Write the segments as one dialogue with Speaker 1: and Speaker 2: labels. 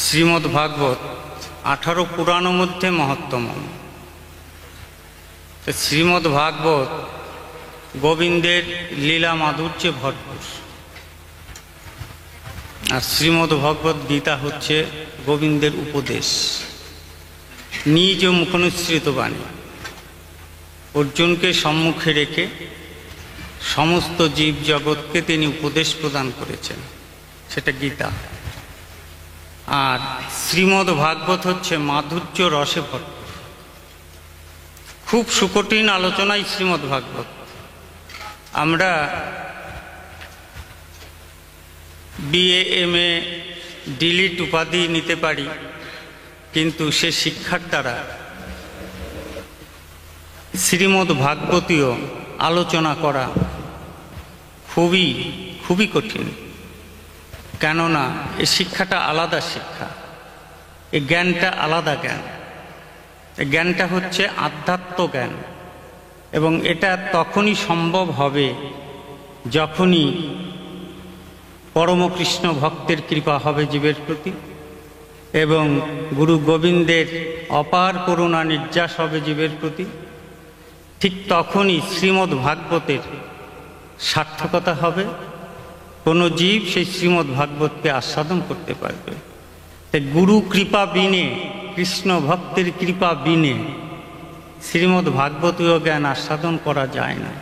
Speaker 1: শ্রীমদ্ ভাগবত 18 পুরাণের মধ্যে মহত্তম। শ্রীমদ্ ভাগবত গোবিন্দের লীলা মাধুর্যে ভরপুর, আর শ্রীমদ্ ভগবত গীতা হচ্ছে গোবিন্দের উপদেশ, নিজ মুখনিসৃত বাণী। অর্জুনকে সম্মুখে রেখে সমস্ত জীব জগৎকে তিনি উপদেশ প্রদান করেছেন, সেটা গীতা। আর শ্রীমদ্ ভাগবত হচ্ছে মাধুর্য রসে ভরপুর, খুব সুকঠিন আলোচনাই শ্রীমদ্ ভাগবত। আমরা বিএ এমএ ডিলিট উপাধি নিতে পারি, কিন্তু সে শিক্ষার দ্বারা শ্রীমদ্ ভাগবতীয় আলোচনা করা খুবই কঠিন। কেননা এই শিক্ষাটা আলাদা শিক্ষা, এই জ্ঞানটা আলাদা জ্ঞান। এই জ্ঞানটা হচ্ছে আধ্যাত্ম জ্ঞান, এবং এটা তখনই সম্ভব হবে যখনই পরমকৃষ্ণ ভক্তের কৃপা হবে জীবের প্রতি, এবং গুরু গোবিন্দের অপার করুণা নির্যাস হবে জীবের প্রতি। ঠিক তখনই শ্রীমদ্ ভাগবতের সার্থকতা হবে, কোনো জীব সেই শ্রীমদ্ ভাগবতকে আস্বাদন করতে পারবে। তাই গুরু কৃপা বিনে, কৃষ্ণ ভক্তের কৃপা বিনে শ্রীমদ্ ভাগবতীয় জ্ঞান আস্বাদন করা যায় না।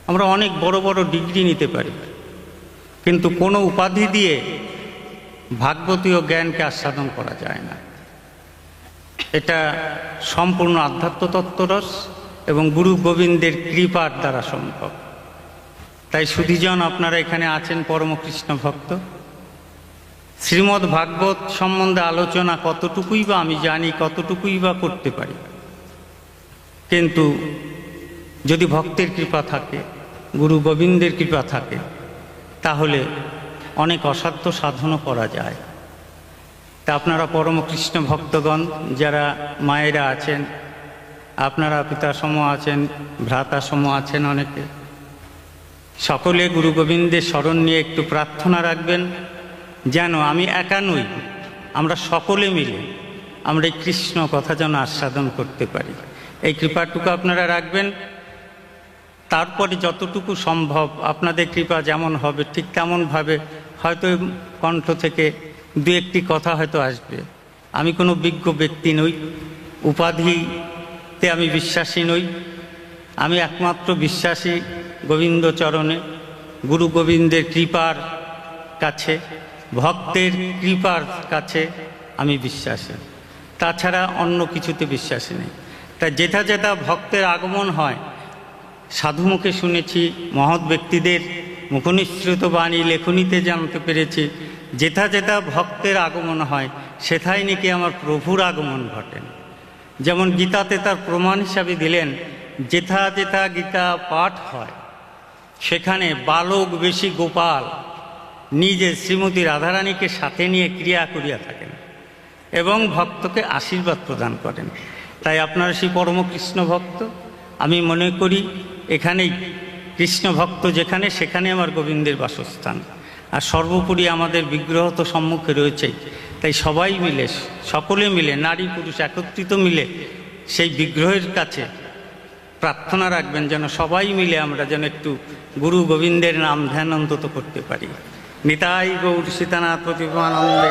Speaker 1: আমরা অনেক বড় বড় ডিগ্রি নিতে পারি, কিন্তু কোনো উপাধি দিয়ে ভাগবতীয় জ্ঞানকে আস্বাদন করা যায় না। এটা সম্পূর্ণ আধ্যাত্ম তত্ত্বরস এবং গুরু গোবিন্দের কৃপার দ্বারা সম্ভব। তাই সুধীজন, আপনারা এখানে আছেন পরমকৃষ্ণ ভক্ত, শ্রীমদ্ ভাগবত সম্বন্ধে আলোচনা কতটুকুই বা আমি জানি, কতটুকুই বা করতে পারি। কিন্তু যদি ভক্তের কৃপা থাকে, গুরু গোবিন্দের কৃপা থাকে, তাহলে অনেক অসাধ্য সাধনও করা যায়। তা আপনারা পরমকৃষ্ণ ভক্তগণ যারা মায়েরা আছেন, আপনারা পিতাসম আছেন, ভ্রাতাসম আছেন, অনেকে, সকলে গুরু গোবিন্দের স্মরণ নিয়ে একটু প্রার্থনা রাখবেন, যেন আমি একা নই, আমরা সকলে মিলে আমরা এই কৃষ্ণ কথা যেন আস্বাদন করতে পারি। এই কৃপাটুকু আপনারা রাখবেন। তারপরে যতটুকু সম্ভব আপনাদের কৃপা যেমন হবে ঠিক তেমনভাবে হয়তো কণ্ঠ থেকে দু একটি কথা হয়তো আসবে। আমি কোনো বিজ্ঞ ব্যক্তি নই, উপাধিতে আমি বিশ্বাসী নই। আমি একমাত্র বিশ্বাসী গোবিন্দ চরণে, গুরু গোবিন্দের কৃপার কাছে, ভক্তের কৃপার কাছে আমি বিশ্বাসী। তাছাড়া অন্য কিছুতে বিশ্বাসী নেই। তাই যেথা যেথা ভক্তের আগমন হয়, সাধুমুখে শুনেছি, মহৎ ব্যক্তিদের মুখনিসৃত বাণী লেখনীতে জানতে পেরেছি, যেথা যেথা ভক্তের আগমন হয় সেথায় নাকি আমার প্রভুর আগমন ঘটেন। যেমন গীতাতে তার প্রমাণ হিসাবে দিলেন, যেথা যেথা গীতা পাঠ হয় সেখানে বালক বেশি গোপাল নিজে শ্রীমতী রাধারানীকে সাথে নিয়ে ক্রিয়া করিয়া থাকেন এবং ভক্তকে আশীর্বাদ প্রদান করেন। তাই আপনারা সেই পরমকৃষ্ণ ভক্ত, আমি মনে করি এখানেই কৃষ্ণ ভক্ত যেখানে, সেখানে আমার গোবিন্দের বাসস্থান। আর সর্বোপরি আমাদের বিগ্রহ তো সম্মুখে রয়েছেই। তাই সবাই মিলে, সকলে মিলে, নারী পুরুষ একত্রিত মিলে সেই বিগ্রহের কাছে প্রার্থনা রাখবেন, যেন সবাই মিলে আমরা যেন একটু গুরু গোবিন্দের নাম ধ্যান অন্তত করতে পারি। নিতাই গৌর সীতানাথ প্রতিমানন্দে।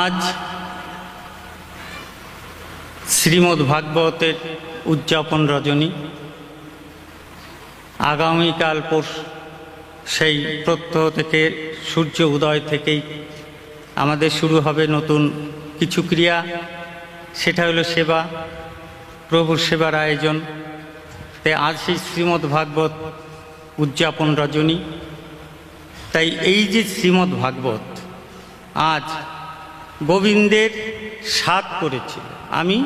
Speaker 1: আজ শ্রীমদ্ ভাগবতের উদযাপন রজনী। আগামীকাল সেই প্রত্যহ থেকে, সূর্য উদয় থেকেই আমাদের শুরু হবে নতুন কিছু ক্রিয়া। সেটা হলো সেবা, প্রভুর সেবার আয়োজন। তাই আজ সেই শ্রীমদ্ ভাগবত উদযাপন রজনী। তাই এই যে শ্রীমদ্ ভাগবত আজ গোবিন্দের স্বাদ করেছিল। আমি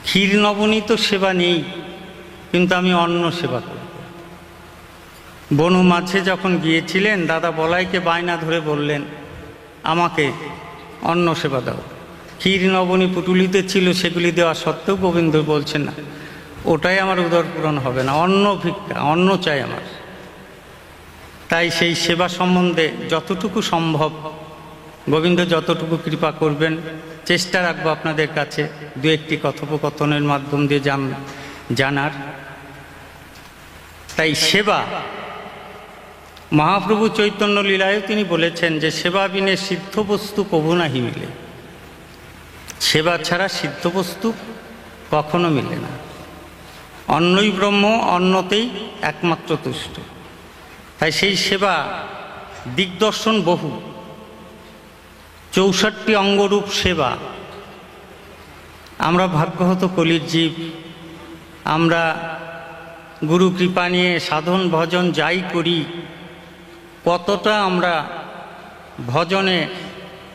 Speaker 1: ক্ষীর নবনীত সেবা নেই, কিন্তু আমি অন্ন সেবা করব। বনু মাঝে যখন গিয়েছিলেন, দাদা বলাইকে বায়না ধরে বললেন, আমাকে অন্ন সেবা দাও। ক্ষীর নবনী পুটুলিতে ছিল, সেগুলি দেওয়া সত্ত্বেও গোবিন্দ বলছেন না, ওটাই আমার উদর পূরণ হবে না, অন্ন ভিক্ষা, অন্ন চাই আমার। তাই সেই সেবা সম্বন্ধে যতটুকু সম্ভব গোবিন্দ যতটুকু কৃপা করবেন চেষ্টা রাখবো আপনাদের কাছে দু একটি কথোপকথনের মাধ্যম দিয়ে জানার। তাই সেবা, মহাপ্রভু চৈতন্য লীলায় তিনি বলেছেন যে সেবা বিনে সিদ্ধ বস্তু কভু নাহি মিলে। সেবা ছাড়া সিদ্ধ বস্তু কখনো মিলে না। অন্নই ব্রহ্ম, অন্নতেই একমাত্র তুষ্ট। তাই সেই সেবা দিগদর্শন বহু, 64 অঙ্গরূপ সেবা। আমরা ভাগ্যহত কলির জীব, আমরা গুরু কৃপা নিয়ে সাধন ভজন যাই করি, কতটা আমরা ভজনে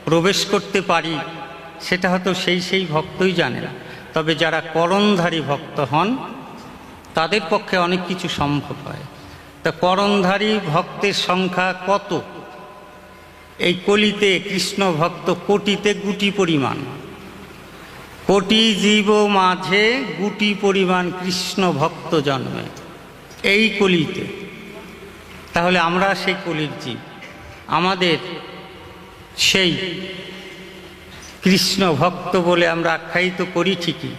Speaker 1: প্রবেশ করতে পারি সেটা হয়তো সেই ভক্তই জানে না। তবে যারা করণধারী ভক্ত হন তাদের পক্ষে অনেক কিছু সম্ভব হয়। তা করণধারী ভক্তের সংখ্যা কত? এই কলিতে কৃষ্ণ ভক্ত কোটিতে গুটি পরিমাণ, কোটি জীব মাঝে গুটি পরিমাণ কৃষ্ণ ভক্ত জন্মে এই কলিতে। তাহলে আমরা সেই কলির জীব, আমাদের সেই কৃষ্ণ ভক্ত বলে আমরা আখ্যায়িত করি ঠিকই,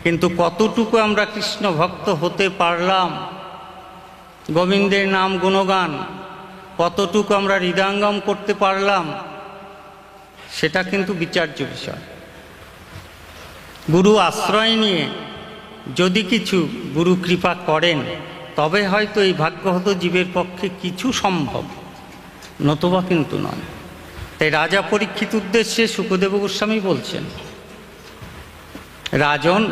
Speaker 1: কিন্তু কতটুকু আমরা কৃষ্ণ ভক্ত হতে পারলাম, গোবিন্দের নাম গুণগান কতটুকু আমরা হৃদয়ঙ্গম করতে পারলাম, সেটা কিন্তু বিচার্য বিষয়। গুরু আশ্রয় নিয়ে যদি কিছু গুরু কৃপা করেন তবে হয়তো এই ভাগ্যহত জীবের পক্ষে কিছু সম্ভব, নতুবা কিন্তু নয়। তাই রাজা পরীক্ষিত উদ্দেশ্যে শুকদেব গোস্বামী বলছেন, রাজন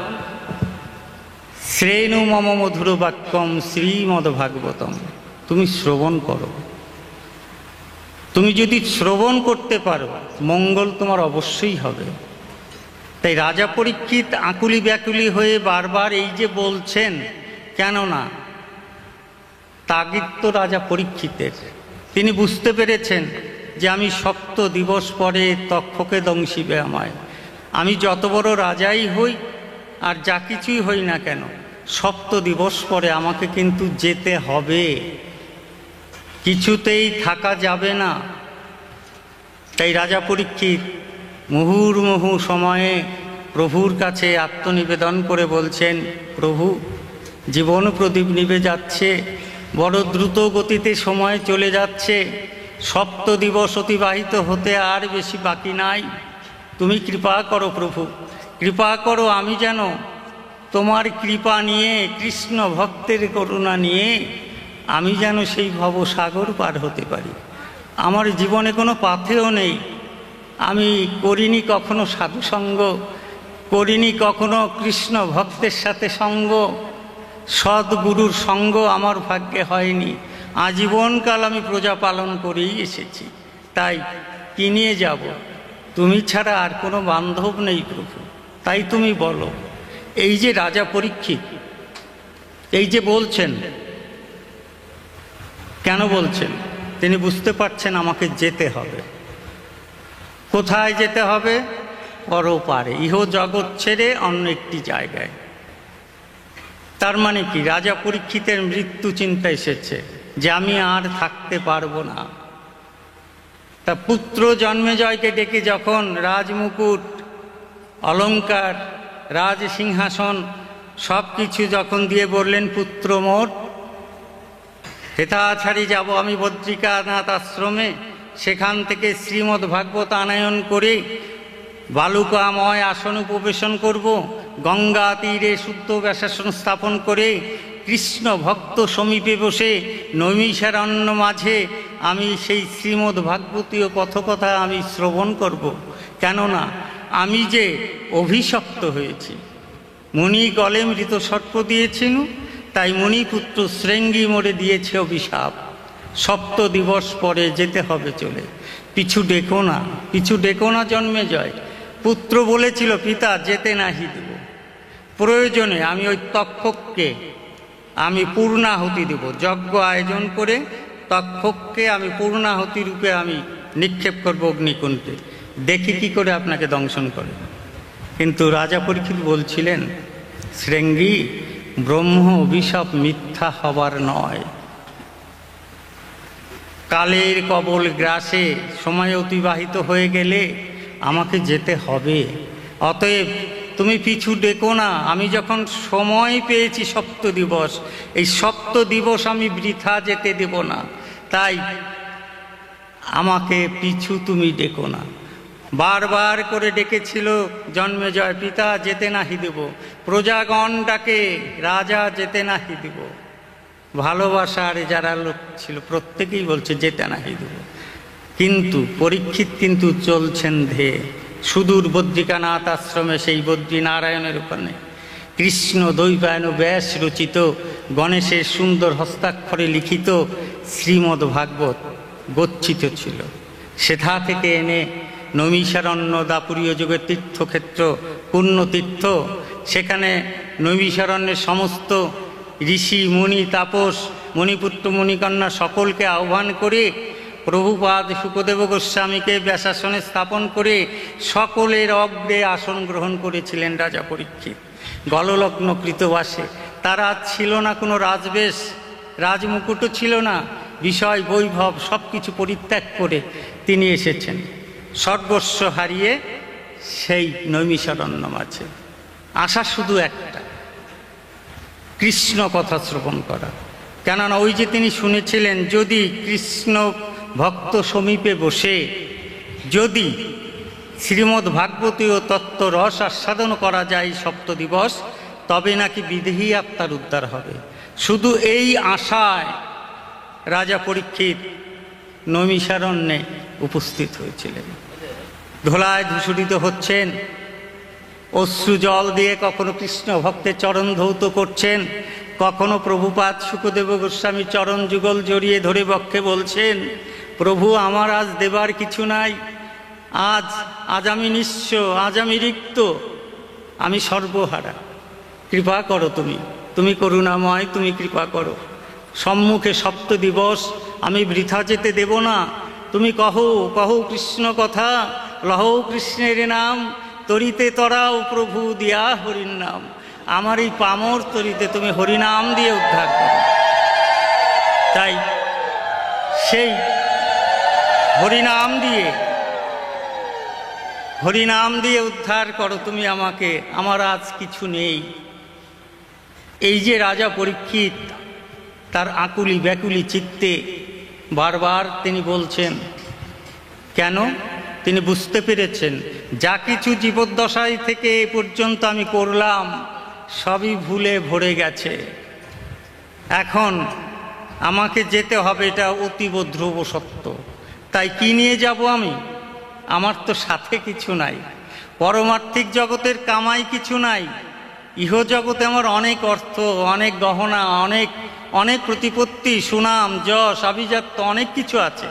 Speaker 1: শ্রেণু মম মধুর বাক্যম শ্রীমদ ভাগবতম। তুমি শ্রবণ করো, তুমি যদি শ্রবণ করতে পারো মঙ্গল তোমার অবশ্যই হবে। তাই রাজা পরীক্ষিত আকুলি ব্যাকুলি হয়ে বারবার এই যে বলছেন, কেননা তাগিদ তো রাজা পরীক্ষিতের। তিনি বুঝতে পেরেছেন যে আমি 7 দিবস পরে তক্ষকে দংশিবে আমায়। আমি যত বড় রাজাই হই আর যা কিছুই হই না কেন, 7 দিবস পরে আমাকে কিন্তু যেতে হবে, কিছুতেই থাকা যাবে না। তাই রাজা পরীক্ষিত মুহুর্মুহু সময়ে প্রভুর কাছে আত্মনিবেদন করে বলছেন, প্রভু জীবন প্রদীপ নিভে যাচ্ছে, বড় দ্রুত গতিতে সময় চলে যাচ্ছে, 7 দিবস অতিবাহিত হতে আর বেশি বাকি নাই। তুমি কৃপা করো প্রভু, কৃপা করো, আমি যেন তোমার কৃপা নিয়ে, কৃষ্ণ ভক্তের করুণা নিয়ে আমি যেন সেই ভবসাগর পার হতে পারি। আমার জীবনে কোনো পাথেয় নেই, আমি করিনি কখনো সাধুসঙ্গ, করিনি কখনো কৃষ্ণ ভক্তের সাথে সঙ্গ, সদ্গুরুর সঙ্গ আমার ভাগ্যে হয়নি। আজীবনকাল আমি প্রজা পালন করেই এসেছি, তাই কি নিয়ে যাব? তুমি ছাড়া আর কোনো বান্ধব নেই প্রভু, তাই তুমি বলো। এই যে রাজা পরীক্ষিত এই যে বলছেন, কেন বলছেন? তিনি বুঝতে পারছেন আমাকে যেতে হবে। কোথায় যেতে হবে? পরপারে, ইহ জগৎ ছেড়ে অন্য একটি জায়গায়। তার মানে কি? রাজা পরীক্ষিতের মৃত্যু চিন্তা এসেছে যে আমি আর থাকতে পারবো না। তা পুত্র জন্মেজয়কে ডেকে যখন রাজমুকুট, অলঙ্কার, রাজ সিংহাসন সব কিছু যখন দিয়ে বললেন, পুত্র মোর, হেথা ছাড়ি যাব আমি বদ্রিকানাথ আশ্রমে, সেখান থেকে শ্রীমদ্ ভাগবত আনয়ন করে বালুকাময় আসন উপবেশন করব, গঙ্গা তীরে শুদ্ধ ব্যাসাসন স্থাপন করে কৃষ্ণ ভক্ত সমীপে বসে নৈমিষারণ্য মাঝে আমি সেই শ্রীমদ্ ভাগবতীয় কথকথা আমি শ্রবণ করব। কেননা আমি যে অভিশপ্ত হয়েছি, মুনি গলে মৃত সর্প দিয়েছেন, তাই মুনিপুত্র শৃঙ্গী মোড়ে দিয়েছে অভিশাপ। 7 দিবস পরে যেতে হবে চলে, পিছু ডেকো না, পিছু ডেকো না জন্মেজয়। পুত্র বলেছিল, পিতা যেতে নাহি দেব, প্রয়োজনে আমি ওই তক্ষককে আমি পূর্ণাহুতি দেব, যজ্ঞ আয়োজন করে তক্ষককে আমি পূর্ণাহুতি রূপে আমি নিক্ষেপ করব অগ্নিকুণ্ডে, দেখি কি করে আপনাকে দংশন করে। কিন্তু রাজা পরীক্ষিত বলছিলেন, শৃঙ্গী, ব্রহ্ম অভিশাপ মিথ্যা হবার নয়। কালের কবল গ্রাসে সময় অতিবাহিত হয়ে গেলে আমাকে যেতে হবে। অতএব তুমি পিছু ডেকো না। আমি যখন সময় পেয়েছি সপ্ত দিবস, এই সপ্ত দিবস আমি বৃথা যেতে দেব না। তাই আমাকে পিছু তুমি ডেকো না। বারবার করে ডেকেছিল জন্মেজয়, পিতা যেতে নাহি দেব। প্রজাগণ ডাকে, রাজা যেতে নাহি দেব। ভালোবাসার যারা লোক ছিল প্রত্যেকেই বলছে যেতে নাহি দেব। কিন্তু পরীক্ষিত কিন্তু চলছেন ধেয়ে সুদূর বদ্রিকানাথ আশ্রমে, সেই বদ্রীনারায়ণের ওখানে কৃষ্ণ দ্বৈপায়ন ব্যাস রচিত, গণেশের সুন্দর হস্তাক্ষরে লিখিত শ্রীমদ্ ভাগবত গচ্ছিত ছিল। সেথা থেকে এনে নৈমিষারণ্য দাপুরীয় যুগের তীর্থক্ষেত্র, পুণ্যতীর্থ, সেখানে নৈমিষারণ্যের সমস্ত ঋষি মুনি তাপস মণিপুত্র মণিকন্যা সকলকে আহ্বান করে প্রভুপাদ শুকদেব গোস্বামীকে ব্যাসাসনে স্থাপন করে সকলের অগ্রে আসন গ্রহণ করেছিলেন রাজা পরীক্ষিত। গললগ্ন কৃতবাসে তারা ছিল না কোনো রাজবেশ, রাজমুকুটও ছিল না, বিষয় বৈভব সব কিছু পরিত্যাগ করে তিনি এসেছেন সর্বস্ব হারিয়ে সেই নৈমিষারণ্য মাঝে। আশা শুধু একটা, কৃষ্ণ কথা শ্রবণ করা। কেননা ওই যে তিনি শুনেছিলেন, যদি কৃষ্ণ ভক্ত সমীপে বসে যদি শ্রীমদ্ ভাগবতীয় তত্ত্ব রস আস্বাদন করা যায় সপ্ত দিবস, তবে নাকি বিদেহী আত্মার উদ্ধার হবে। শুধু এই আশায় রাজা পরীক্ষিত নৈমিষারণ্যে উপস্থিত হয়েছিলেন। ধোলায় ধূসরিত হচ্ছেন, অশ্রু জল দিয়ে কখনো কৃষ্ণ ভক্তের চরণ ধৌত করছেন, কখনো প্রভুপাদ শুকদেব গোস্বামী চরণ যুগল জড়িয়ে ধরে বক্ষে বলছেন, প্রভু আমার আজ দেবার কিছু নাই, আজ আমি নিঃস্ব, আজ আমি রিক্ত, আমি সর্বহারা, কৃপা করো তুমি করুণাময়, তুমি কৃপা করো। সম্মুখে সপ্ত দিবস আমি বৃথা যেতে দেব না। তুমি কহো কৃষ্ণ কথা, লহো কৃষ্ণের নাম, তরিতে তরাও প্রভু দিয়া হরির নাম। আমার এই পামর তরিতে তুমি হরিনাম দিয়ে উদ্ধার করো। তাই সেই হরিনাম দিয়ে উদ্ধার করো তুমি আমাকে, আমার আজ কিছু নেই। এই যে রাজা পরীক্ষিত তার আকুলি ব্যাকুলি চিত্তে বারবার তিনি বলছেন, কেন? তিনি বুঝতে পেরেছেন যা কিছু জীবদ্দশায় থেকে এ পর্যন্ত আমি করলাম সবই ভুলে ভরে গেছে। এখন আমাকে যেতে হবে, এটা অতীব ধ্রুব সত্য। তাই কি নিয়ে যাব আমি? আমার তো সাথে কিছু নাই, পরমার্থিক জগতের কামাই কিছু নাই। ইহজগতে আমার অনেক অর্থ, অনেক গহনা, অনেক প্রতিপত্তি, সুনাম, যশ, আভিজাত্য অনেক কিছু আছে,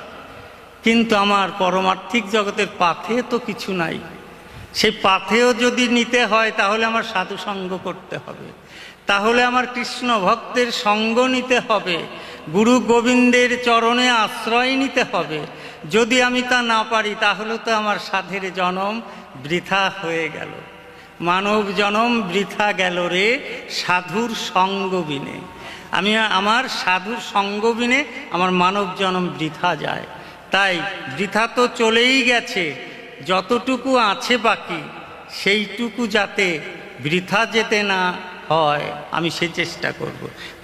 Speaker 1: কিন্তু আমার পরমার্থিক জগতের পাথে তো কিছু নাই। সেই পাথেও যদি নিতে হয় তাহলে আমার সাধু সঙ্গ করতে হবে, তাহলে আমার কৃষ্ণ ভক্তের সঙ্গ নিতে হবে, গুরু গোবিন্দের চরণে আশ্রয় নিতে হবে। যদি আমি তা না পারি তাহলে তো আমার সাধের জনম বৃথা হয়ে গেল। মানব জনম বৃথা গেল রে সাধুর সঙ্গ বিনে। আমার সাধুর সঙ্গ বিনে আমার মানব জনম বৃথা যায়। তাই বৃথা তো চলেই গেছে, যতটুকু আছে বাকি সেইটুকু যাতে বৃথা যেতে না হয় আমি সে চেষ্টা করব।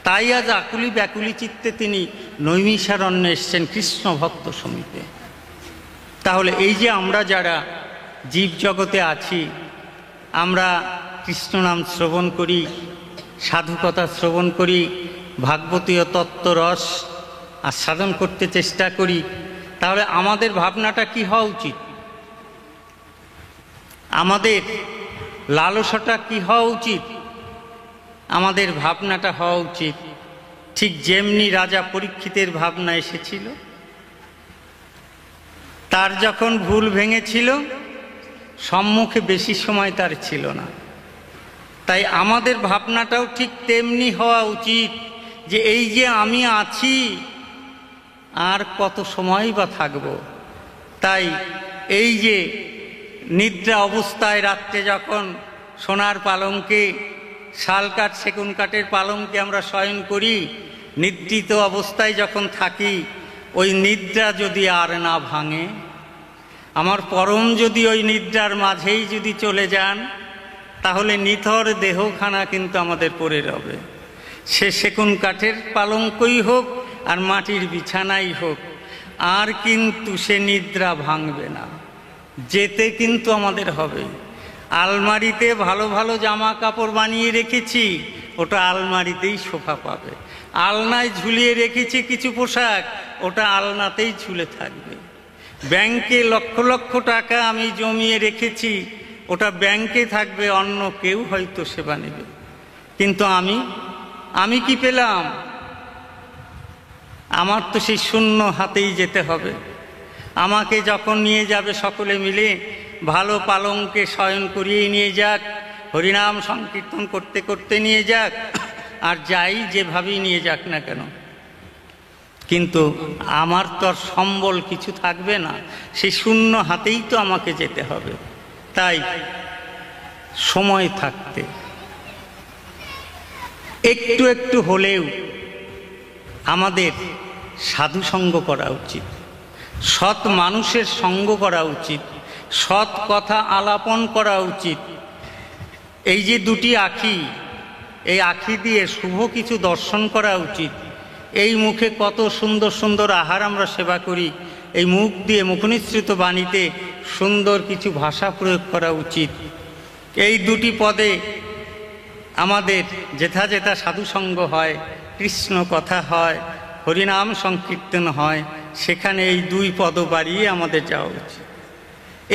Speaker 1: তাই আজ আকুলি ব্যাকুলি চিত্তে তিনি নৈমিষারণ্যে এসছেন কৃষ্ণ ভক্ত সমীপে। তাহলে এই যে আমরা যারা জীব জগতে আছি, আমরা কৃষ্ণ নাম শ্রবণ করি, সাধুকথা শ্রবণ করি, ভাগবতীয় তত্ত্বরস আস্বাদন করতে চেষ্টা করি, তাহলে আমাদের ভাবনাটা কি হওয়া উচিত? আমাদের লালসাটা কি হওয়া উচিত? আমাদের ভাবনাটা হওয়া উচিত ঠিক যেমনি রাজা পরীক্ষিতের ভাবনা এসেছিল। তার যখন ভুল ভেঙেছিল সম্মুখে বেশি সময় তার ছিল না, তাই আমাদের ভাবনাটাও ঠিক তেমনি হওয়া উচিত যে এই যে আমি আছি আর কত সময় বা থাকব। তাই এই যে নিদ্রা অবস্থায় রাত্রে যখন সোনার পালঙ্কে, শাল কাঠ সেগুন কাঠের পালঙ্কে আমরা শয়ন করি, নিদ্রিত অবস্থায় যখন থাকি, ওই নিদ্রা যদি আর না ভাঙে, আমার পরম যদি ওই নিদ্রার মাঝেই যদি চলে যান, তাহলে নিথর দেহখানা কিন্তু আমাদের পড়ে রবে। সে সেগুন কাঠের পালঙ্কই হোক আর মাটির বিছানাই হোক, আর কিন্তু সে নিদ্রা ভাঙবে না, যেতে কিন্তু আমাদের হবে। আলমারিতে ভালো ভালো জামা কাপড় বানিয়ে রেখেছি, ওটা আলমারিতেই শোভা পাবে। আলনায় ঝুলিয়ে রেখেছি কিছু পোশাক, ওটা আলনাতেই ঝুলে থাকবে। ব্যাংকে লক্ষ লক্ষ টাকা আমি জমিয়ে রেখেছি, ওটা ব্যাংকে থাকবে, অন্য কেউ হয়তো সেবা নেবে। কিন্তু আমি কি পেলাম? আমার তো সেই শূন্য হাতেই যেতে হবে। আমাকে যখন নিয়ে যাবে সকলে মিলে, ভালো পালঙ্কে শয়ন করিয়ে নিয়ে যাক, হরিনাম সংকীর্তন করতে করতে নিয়ে যাক, আর যাই যেভাবেই নিয়ে যাক না কেন, কিন্তু আমার তো আর সম্বল কিছু থাকবে না, সেই শূন্য হাতেই তো আমাকে যেতে হবে। তাই সময় থাকতে একটু একটু হলেও আমাদের সাধু সঙ্গ করা উচিত, সৎ মানুষের সঙ্গ করা উচিত, সৎ কথা আলাপন করা উচিত। এই যে দুটি আঁখি, এই আঁখি দিয়ে শুভ কিছু দর্শন করা উচিত। এই মুখে কত সুন্দর সুন্দর আহার আমরা সেবা করি, এই মুখ দিয়ে মুখনিসৃত বাণীতে সুন্দর কিছু ভাষা প্রয়োগ করা উচিত। এই দুটি পদে আমাদের যেথা যেথা সাধুসঙ্গ হয়, কৃষ্ণ কথা হয়, হরিনাম সংকীর্তন হয়, সেখানে এই দুই পদ বাড়িয়ে আমাদের যাওয়া উচিত।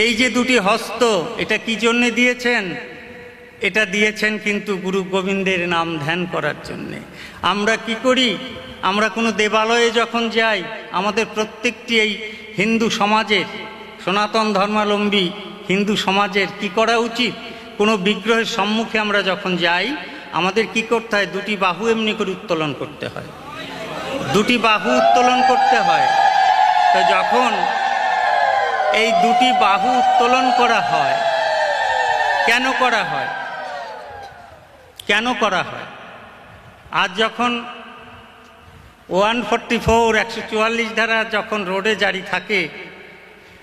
Speaker 1: এই যে দুটি হস্ত, এটা কি জন্যে দিয়েছেন? এটা দিয়েছেন কিন্তু গুরু গোবিন্দের নাম ধ্যান করার জন্যে। আমরা কি করি? আমরা কোনো দেবালয়ে যখন যাই, আমাদের প্রত্যেকটি এই হিন্দু সমাজের, সনাতন ধর্মাবলম্বী হিন্দু সমাজের কি করা উচিত? কোনো বিগ্রহের সম্মুখে আমরা যখন যাই, আমাদের কি করতে হয়? দুটি বাহু এমনি করে উত্তোলন করতে হয়, দুটি বাহু উত্তোলন করতে হয়। তো যখন এই দুটি বাহু উত্তোলন করা হয়, কেন করা হয়? কেন করা হয়? আজ যখন 144 144 ধারা যখন রোডে জারি থাকে,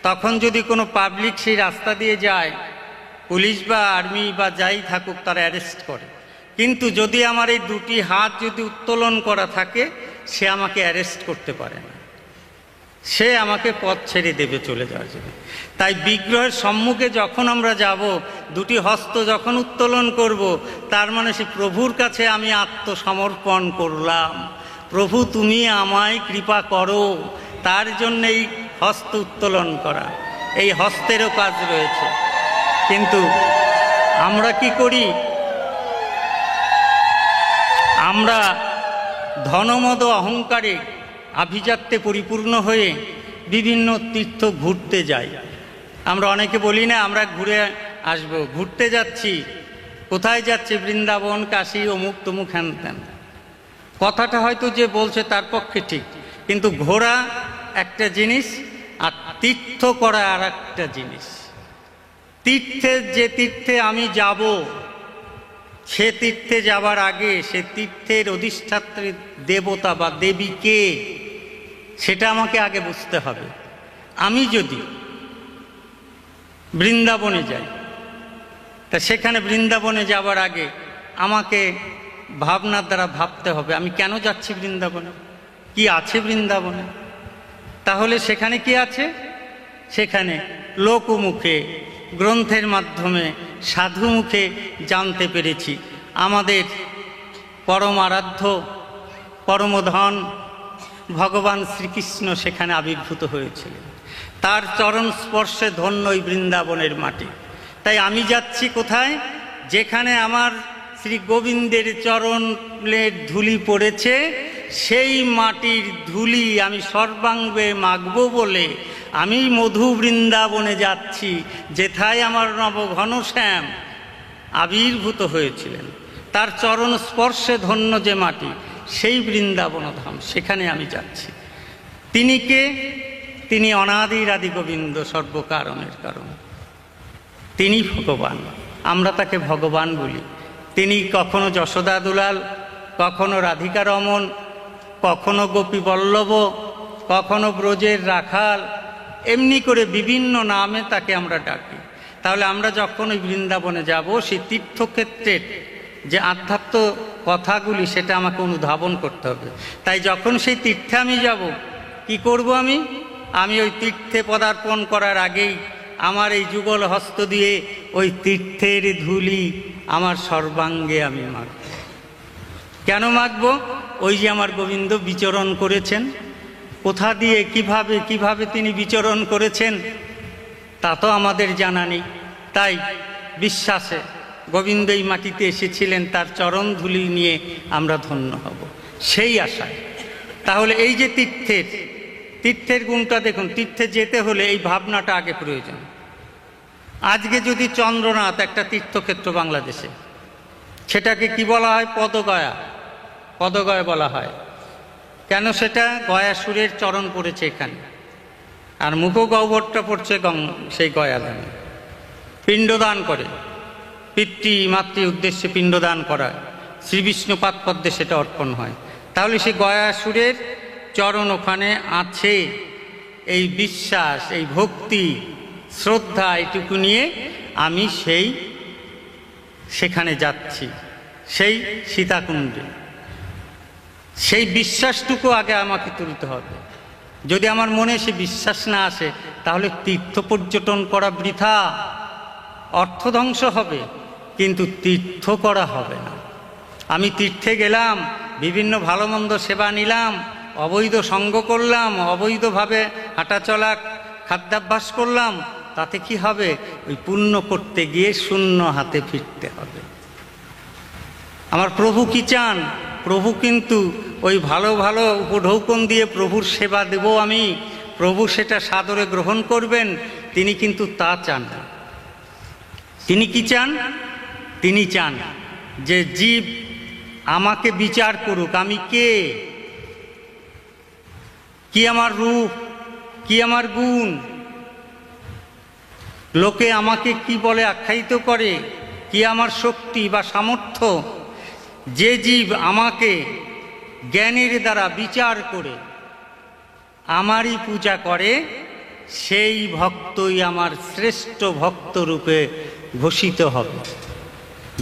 Speaker 1: তখন যদি কোনো পাবলিক সেই রাস্তা দিয়ে যায়, পুলিশ বা আর্মি বা যাই থাকুক, তারা অ্যারেস্ট করে। কিন্তু যদি আমার এই দুটি হাত যদি উত্তোলন করা থাকে, সে আমাকে অ্যারেস্ট করতে পারে না, সে আমাকে পথ ছেড়ে দেবে, চলে যাওয়ার জন্য। তাই বিগ্রহের সম্মুখে যখন আমরা যাব, দুটি হস্ত যখন উত্তোলন করব, তার মানে সে প্রভুর কাছে আমি আত্মসমর্পণ করলাম, প্রভু তুমি আমায় কৃপা করো, তার জন্য এই হস্ত উত্তোলন করা, এই হস্তেরও কাজ রয়েছে। কিন্তু আমরা কি করি? আমরা ধনমদ অহংকারে আভিজাত্যে পরিপূর্ণ হয়ে বিভিন্ন তীর্থ ঘুরতে যাই। আমরা অনেকে বলি না, আমরা ঘুরে আসব, ঘুরতে যাচ্ছি। কোথায় যাচ্ছি? বৃন্দাবন, কাশী, অমুক তমুক, হ্যান ত্যান। কথাটা হয়তো যে বলছে তার পক্ষে ঠিক, কিন্তু ঘোরা একটা জিনিস আর তীর্থ করা আর একটা জিনিস। তীর্থের যে তীর্থে আমি যাব, সে তীর্থে যাবার আগে সে তীর্থের অধিষ্ঠাত্রী দেবতা বা দেবী কে, সেটা আমাকে আগে বুঝতে হবে। আমি যদি বৃন্দাবনে যাই, তা সেখানে বৃন্দাবনে যাবার আগে আমাকে ভাবনার দ্বারা ভাবতে হবে আমি কেন যাচ্ছি বৃন্দাবনে, কি আছে বৃন্দাবনে। তাহলে সেখানে কি আছে? সেখানে লোকমুখে, গ্রন্থের মাধ্যমে, সাধু মুখে জানতে পেরেছি আমাদের পরম আরাধ্য পরমধন ভগবান শ্রীকৃষ্ণ সেখানে আবির্ভূত হয়েছিলেন। তার চরণ স্পর্শে ধন্য ওই বৃন্দাবনের মাটি। তাই আমি যাচ্ছি কোথায়? যেখানে আমার শ্রী গোবিন্দের চরণের ধুলি পড়েছে, সেই মাটির ধুলি আমি সর্বাঙ্গে মাগব বলে আমি মধু বৃন্দাবনে যাচ্ছি, যেথায় আমার নব ঘনশ্যাম আবির্ভূত হয়েছিলেন। তার চরণ স্পর্শে ধন্য যে মাটি, সেই বৃন্দাবন ধাম, সেখানে আমি যাচ্ছি। তিনি কে? তিনি অনাদির আদি গোবিন্দ, সর্বকারণের কারণ। তিনি ভগবান, আমরা তাকে ভগবান বলি। তিনি কখনো যশোদা দুলাল, কখনো রাধিকা রমন, কখনো গোপী বল্লভ, কখনো ব্রজের রাখাল, এমনি করে বিভিন্ন নামে তাকে আমরা ডাকি। তাহলে আমরা যখন ওই বৃন্দাবনে যাব, সেই তীর্থক্ষেত্রের যে আধ্যাত্ম কথাগুলি সেটা আমাকে অনুধাবন করতে হবে। তাই যখন সেই তীর্থে আমি যাব, কি করব আমি ওই তীর্থে পদার্পণ করার আগেই আমার এই যুগল হস্ত দিয়ে ওই তীর্থের ধুলি আমার সর্বাঙ্গে আমি মাখব। কেন মাখব? ওই যে আমার গোবিন্দ বিচরণ করেছেন, কোথা দিয়ে কিভাবে তিনি বিচরণ করেছেন তা তো আমাদের জানা নেই। তাই বিশ্বাসে গোবিন্দ এই মাটিতে এসেছিলেন, তার চরণ ধুলি নিয়ে আমরা ধন্য হব, সেই আশায়। তাহলে এই যে তীর্থের গুণটা দেখুন, তীর্থে যেতে হলে এই ভাবনাটা আগে প্রয়োজন। আজকে যদি চন্দ্রনাথ একটা তীর্থক্ষেত্র বাংলাদেশে, সেটাকে কি বলা হয়? পদগয়া বলা হয়। কেন? সেটা গয়াসুরের চরণ পড়েছে এখানে, আর মুখ গহ্বরটা পড়ছে সেই গয়াধামে। পিণ্ডদান করে, পিতৃ উদ্দেশ্যে পিণ্ডদান করা, শ্রী বিষ্ণু পাদপদ্মে সেটা অর্পণ হয়। তাহলে সেই গয়াসুরের চরণ ওখানে আছে। এই বিশ্বাস, এই ভক্তি, শ্রদ্ধা, এইটুকু নিয়ে আমি সেখানে যাচ্ছি, সেই সীতাকুণ্ডে। সেই বিশ্বাসটুকু আগে আমাকে তুলতে হবে। যদি আমার মনে সে বিশ্বাস না আসে, তাহলে তীর্থ পর্যটন করা বৃথা, অর্থধ্বংস হবে, কিন্তু তীর্থ করা হবে না। আমি তীর্থে গেলাম, বিভিন্ন ভালো মন্দ সেবা নিলাম, অবৈধ সঙ্গ করলাম, অবৈধভাবে হাঁটাচলা খাদ্যাভ্যাস করলাম, তাতে কি হবে? ওই পুণ্য করতে গিয়ে শূন্য হাতে ফিরতে হবে। আমার প্রভু কি চান? প্রভু কিন্তু ওই ভালো ভালো উপঢৌকন দিয়ে প্রভুর সেবা দেব আমি, প্রভু সেটা সাদরে গ্রহণ করবেন, তিনি কিন্তু তা চান না। তিনি কি চান? তিনি চান যে জীব আমাকে বিচার করুক, আমি কে, কি আমার রূপ, কি আমার গুণ, লোকে আমাকে কি বলে আখ্যায়িত করে, কি আমার শক্তি বা সামর্থ্য। যে জীব আমাকে জ্ঞানের দ্বারা বিচার করে আমারই পূজা করে, সেই ভক্তই আমার শ্রেষ্ঠ ভক্ত রূপে ঘোষিত হবে।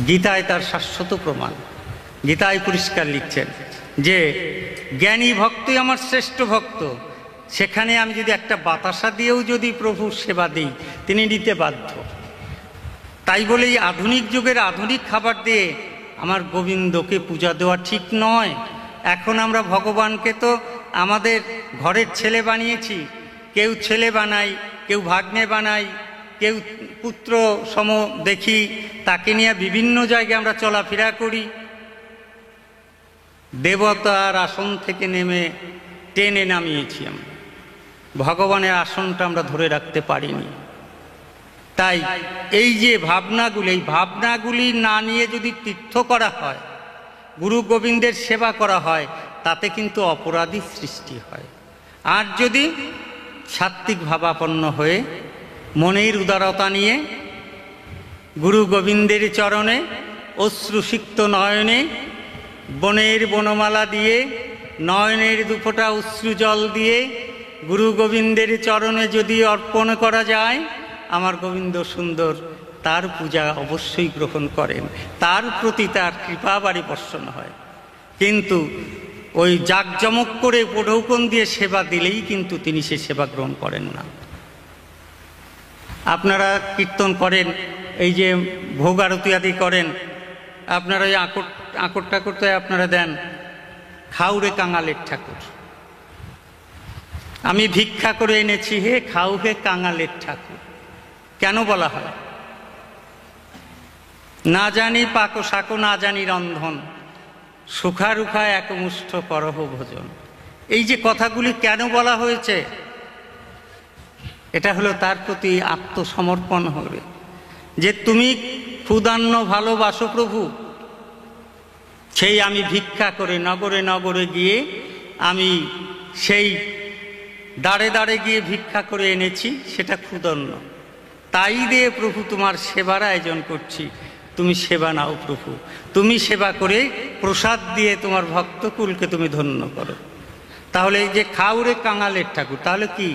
Speaker 1: গীতায় তার শাশ্বত প্রমাণ। গীতায় পরিষ্কার লিখছেন যে জ্ঞানী ভক্তই আমার শ্রেষ্ঠ ভক্ত। সেখানে আমি যদি একটা বাতাসা দিয়েও যদি প্রভুর সেবা দিই, তিনি নিতে বাধ্য। তাই বলেই আধুনিক যুগের আধুনিক খাবার দিয়ে আমার গোবিন্দকে পূজা দেওয়া ঠিক নয়। এখন আমরা ভগবানকে তো আমাদের ঘরের ছেলে বানিয়েছি। কেউ ছেলে বানাই, কেউ ভাগ্নে বানাই, কেউ পুত্র সম দেখি, তাকে নিয়ে বিভিন্ন জায়গায় আমরা চলাফেরা করি। দেবতার আসন থেকে নেমে টেনে নামিয়েছি আমরা, ভগবানের আসনটা আমরা ধরে রাখতে পারিনি। তাই এই যে ভাবনাগুলি, এই ভাবনাগুলি না নিয়ে যদি তীর্থ করা হয়, গুরু গোবিন্দের সেবা করা হয়, তাতে কিন্তু অপরাধী সৃষ্টি হয়। আর যদি সাত্ত্বিক ভাবাপন্ন হয়ে মনের উদারতা নিয়ে গুরু গোবিন্দের চরণে অশ্রুসিক্ত নয়নে বনের বনমালা দিয়ে, নয়নের দুফোঁটা অশ্রু জল দিয়ে গুরু গোবিন্দের চরণে যদি অর্পণ করা যায়, আমার গোবিন্দ সুন্দর তার পূজা অবশ্যই গ্রহণ করেন, তার প্রতি তার কৃপা বাড়ি বর্ষণ হয়। কিন্তু ওই জাঁকজমক করে উপঢৌকন দিয়ে সেবা দিলেই কিন্তু তিনি সে সেবা গ্রহণ করেন না। আপনারা কীর্তন করেন, এই যে ভোগ আরতি আদি করেন, আপনারা ওই আকর ঠাকুর তো আপনারা দেন, খাউরে কাঙালের ঠাকুর। আমি ভিক্ষা করে এনেছি, হে খাও হে কাঙালের ঠাকুর। কেন বলা হয়? না জানি পাকো শাকো, না জানি রন্ধন, সুখা রুখা একমুষ্ঠ করহ ভোজন। এই যে কথাগুলি কেন বলা হয়েছে, এটা হলো তার প্রতি আত্মসমর্পণ হবে, যে তুমি ক্ষুদান্ন ভালোবাসো প্রভু, সেই আমি ভিক্ষা করে নগরে নগরে গিয়ে, আমি সেই দাঁড়ে দাঁড়ে গিয়ে ভিক্ষা করে এনেছি, সেটা ক্ষুদান্ন। তাই দিয়ে প্রভু তোমার সেবার আয়োজন করছি, তুমি সেবা নাও প্রভু, তুমি সেবা করে প্রসাদ দিয়ে তোমার ভক্তকুলকে তুমি ধন্য করো। তাহলে এই যে খাউরে কাঙালের ঠাকুর, তাহলে কি,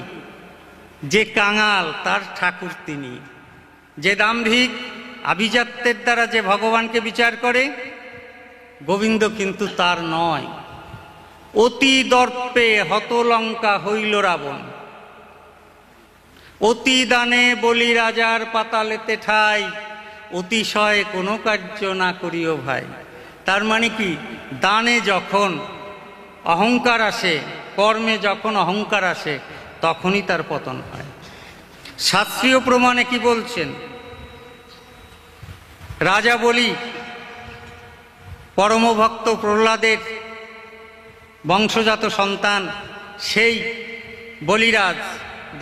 Speaker 1: যে কাঙাল তার ঠাকুর তিনি, যে দাম্ভিক আভিজাত্যের দ্বারা যে ভগবানকে বিচার করে, গোবিন্দ কিন্তু তার নয়। অতি দর্পে হতলঙ্কা হইল রাবণ, অতি দানে বলি রাজার পাতালেতে ঠাই, অতিশয় কোনো কার্য না করিও ভাই। তার মানে কি, দানে যখন অহংকার আসে, কর্মে যখন অহংকার আসে, তখনই তার পতন হয়। শাস্ত্রীয় প্রমাণে কি বলছেন, রাজা বলি পরমভক্ত প্রহ্লাদের বংশজাত সন্তান, সেই বলিরাজ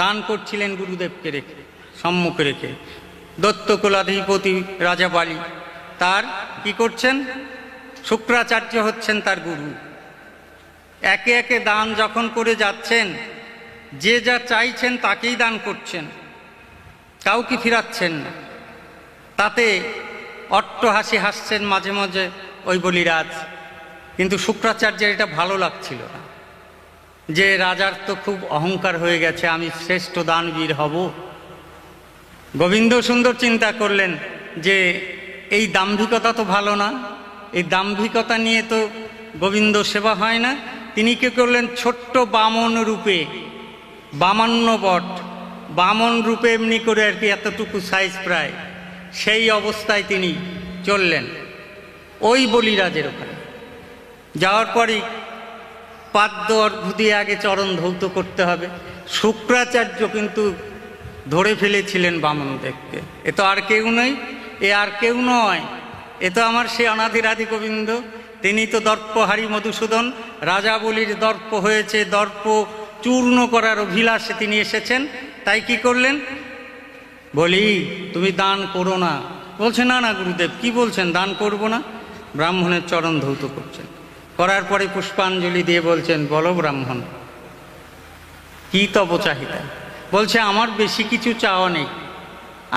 Speaker 1: দান করছিলেন গুরুদেবকে রেখে, সম্মুখে রেখে। দত্তকুলাধিপতি রাজা বালি তার কি করছেন, শুক্রাচার্য হচ্ছেন তার গুরু। একে একে দান যখন করে যাচ্ছেন, যে যা চাইছেন তাকেই দান করছেন, কাউকে ফিরাচ্ছেন না। তাতে অট্টহাসি হাসছেন মাঝে মাঝে ওই বলিরাজ। কিন্তু শুক্রাচার্যের এটা ভালো লাগছিল না, যে রাজার তো খুব অহংকার হয়ে গেছে, আমি শ্রেষ্ঠ দানবীর হব। গোবিন্দ সুন্দর চিন্তা করলেন যে এই দাম্ভিকতা তো ভালো না, এই দাম্ভিকতা নিয়ে তো গোবিন্দ সেবা হয় না। তিনি কি করলেন, ছোট্ট বামন রূপে, বামান্য বট, বামন রূপে এমনি করে আর কি, এতটুকু সাইজ প্রায়, সেই অবস্থায় তিনি চললেন ওই বলিরাজের ওখানে। যাওয়ার পরই পাদ্য অর্ঘ্য দিয়ে আগে চরণ ধৌত করতে হবে। শুক্রাচার্য কিন্তু ধরে ফেলেছিলেন বামনদেবকে, এ তো আর কেউ নয়, এ আর কেউ নয়, এ তো আমার সে অনাদিরাদি গোবিন্দ। তিনি তো দর্পহারী মধুসূদন, রাজা বলির দর্প হয়েছে, দর্প চূর্ণ করার অভিলাষে তিনি এসেছেন। তাই কি করলেন, বলি তুমি দান করো না। বলছে না না গুরুদেব, কি বলছেন, দান করব না। ব্রাহ্মণের চরণ ধৌত করছেন, করার পরে পুষ্পাঞ্জলি দিয়ে বলছেন, বলো ব্রাহ্মণ কি তব চাহিদা। বলছে আমার বেশি কিছু চাওয়া নেই,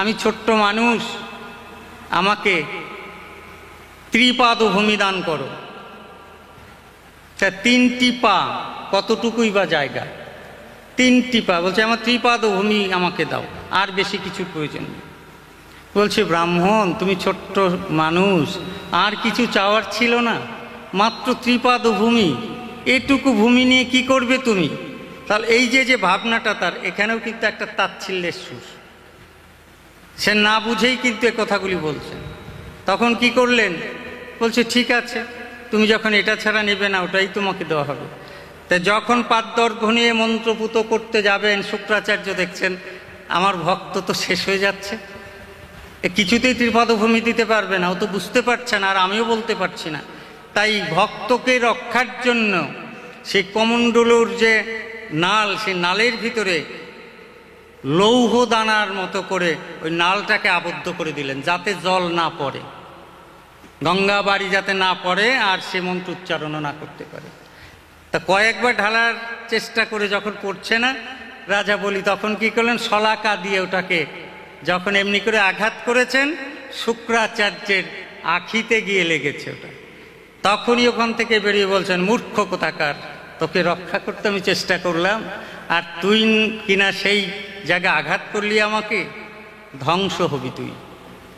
Speaker 1: আমি ছোট্ট মানুষ, আমাকে ত্রিপাদ ভূমি দান করো। তা 3টি পা কতটুকুই বা জায়গা, 3টি পা। বলছে আমার ত্রিপাদ ভূমি আমাকে দাও, আর বেশি কিছুর প্রয়োজন নেই। বলছে ব্রাহ্মণ তুমি ছোট্ট মানুষ, আর কিছু চাওয়ার ছিল না, মাত্র ত্রিপাদ ভূমি, এটুকু ভূমি নিয়ে কি করবে তুমি। তাহলে এই যে ভাবনাটা তার, এখানেও কিন্তু একটা তাচ্ছিল্যের সুর, সে না বুঝেই কিন্তু এ কথাগুলি বলছেন। তখন কি করলেন, বলছে ঠিক আছে, তুমি যখন এটা ছাড়া নেবে না, ওটাই তোমাকে দেওয়া হবে। তা যখন পাদ্যর্ঘ্য নিয়ে মন্ত্রপুত করতে যাবেন, শুক্রাচার্য দেখছেন আমার ভক্ত তো শেষ হয়ে যাচ্ছে, এ কিছুতেই ত্রিপদভূমি দিতে পারবে না, ও তো বুঝতে পারছে না, আর আমিও বলতে পারছি না। তাই ভক্তকে রক্ষার জন্য সেই কমণ্ডলুর যে নাল, সেই নালের ভিতরে লৌহ দানার মতো করে ওই নালটাকে আবদ্ধ করে দিলেন, যাতে জল না পড়ে, গঙ্গা বাড়ি যাতে না পড়ে, আর সে মন্ত্র উচ্চারণও না করতে পারে। তা কয়েকবার ঢালার চেষ্টা করে যখন পড়ছে না, রাজা বলি তখন কি করলেন, শলাকা দিয়ে ওটাকে যখন এমনি করে আঘাত করেছেন, শুক্রাচার্যের আখিতে গিয়ে লেগেছে ওটা। তখনই ওখান থেকে বেরিয়ে বলছেন, মূর্খ কোথাকার, তোকে রক্ষা করতে আমি চেষ্টা করলাম, আর তুই কিনা সেই জায়গায় আঘাত করলি, আমাকে ধ্বংস হবি তুই,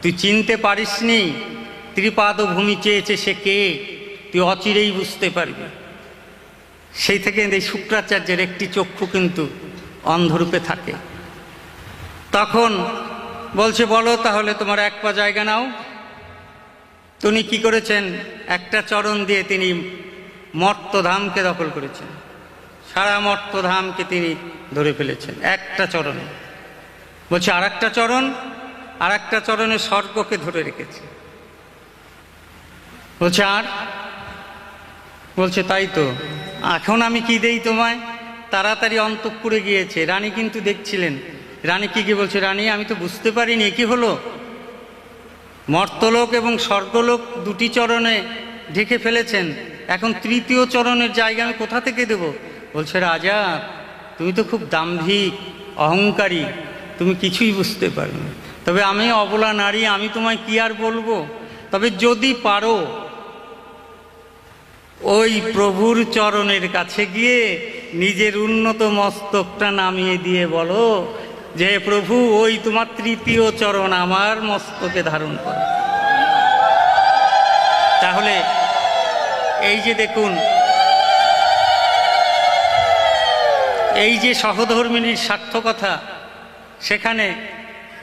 Speaker 1: তুই চিনতে পারিসনি ত্রিপাদ ভূমি চেয়েছে সে কে, তুই অচিরেই বুঝতে পারবি। সেই থেকে এই শুক্রাচার্যের একটি চক্ষু কিন্তু অন্ধরূপে থাকে। তখন বলছে বলো তাহলে তোমার এক পা জায়গা নাও। তিনি কি করেছেন, একটা চরণ দিয়ে তিনি মর্তধামকে দখল করেছেন, সারা মর্তধামকে তিনি ধরে ফেলেছেন একটা চরণে। বলছে আর একটা চরণ, আর একটা চরণে স্বর্গকে ধরে রেখেছে। বলছে আর, বলছে তাই তো, এখন আমি কি দেই তোমায়। তাড়াতাড়ি অন্তঃপুরে গিয়েছে, রানী কিন্তু দেখছিলেন। রানী কি কি বলছে, রানী আমি তো বুঝতে পারিনি কি হলো, মর্তলোক এবং স্বর্গলোক দুটি চরণে ঢেকে ফেলেছেন, এখন তৃতীয় চরণের জায়গা আমি কোথা থেকে দেব। বলছে রাজা তুমি তো খুব দাম্ভিক অহংকারী, তুমি কিছুই বুঝতে পারবে না। তবে আমি অবলা নারী, আমি তোমায় কি আর বলবো। তবে যদি পারো ওই প্রভুর চরণের কাছে গিয়ে নিজের উন্নত মস্তকটা নামিয়ে দিয়ে বলো যে প্রভু, ওই তোমার তৃতীয় চরণ আমার মস্তকে ধারণ করো। তাহলে এই যে দেখুন, এই যে সহধর্মিণীর সার্থকতা, সেখানে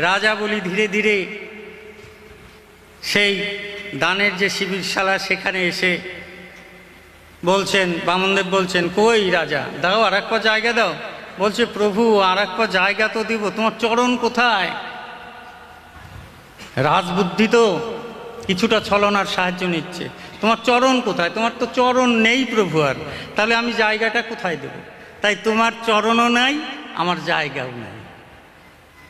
Speaker 1: রাজা বলি ধীরে ধীরে সেই দানের যে শিবিরশালা সেখানে এসে বলছেন, বামনদেব বলছেন, কই রাজা, দাও আর এক পা জায়গা দাও। বলছে, প্রভু আর এক পা জায়গা তো দিব, তোমার চরণ কোথায়? রাজবুদ্ধি তো কিছুটা ছলনার সাহায্য নিচ্ছে, তোমার চরণ কোথায়? তোমার তো চরণ নেই প্রভু, আর তাহলে আমি জায়গাটা কোথায় দেব? তাই তোমার চরণও নাই, আমার জায়গাও নাই।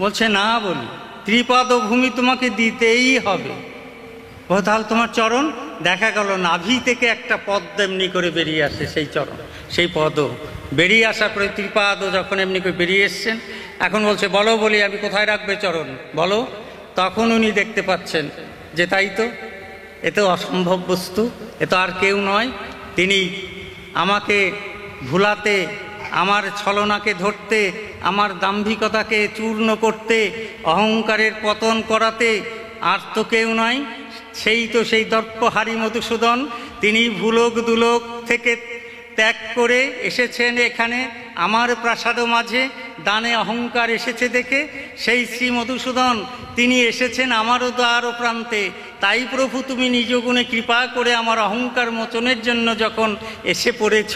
Speaker 1: বলছে, না বলি, ত্রিপাদ ভূমি তোমাকে দিতেই হবে। তাহলে তোমার চরণ? দেখা গেল নাভি থেকে একটা পদ্ম এমনি করে বেরিয়ে আসে, সেই চরণ, সেই পদ বেরিয়ে আসা করে ত্রিপাদ যখন এমনি করে বেরিয়ে এসছেন, এখন বলছে, বলো বলি, আমি কোথায় রাখবে চরণ বলো। তখন উনি দেখতে পাচ্ছেন যে তাই তো, এ তো অসম্ভব বস্তু, এ তো আর কেউ নয়, তিনি আমাকে ভুলাতে, আমার ছলনাকে ধরতে, আমার দাম্ভিকতাকে চূর্ণ করতে, অহংকারের পতন করাতে আর তো কেউ নয়, সেই তো সেই দর্পহারী মধুসূদন। তিনি ভুলোক দুলোক থেকে ত্যাগ করে এসেছেন এখানে আমার প্রাসাদ মাঝে, দানে অহংকার এসেছে দেখে সেই শ্রী মধুসূদন তিনি এসেছেন আমারও দ্বার প্রান্তে। তাই প্রভু, তুমি নিজ গুণে কৃপা করে আমার অহংকার মোচনের জন্য যখন এসে পড়েছ,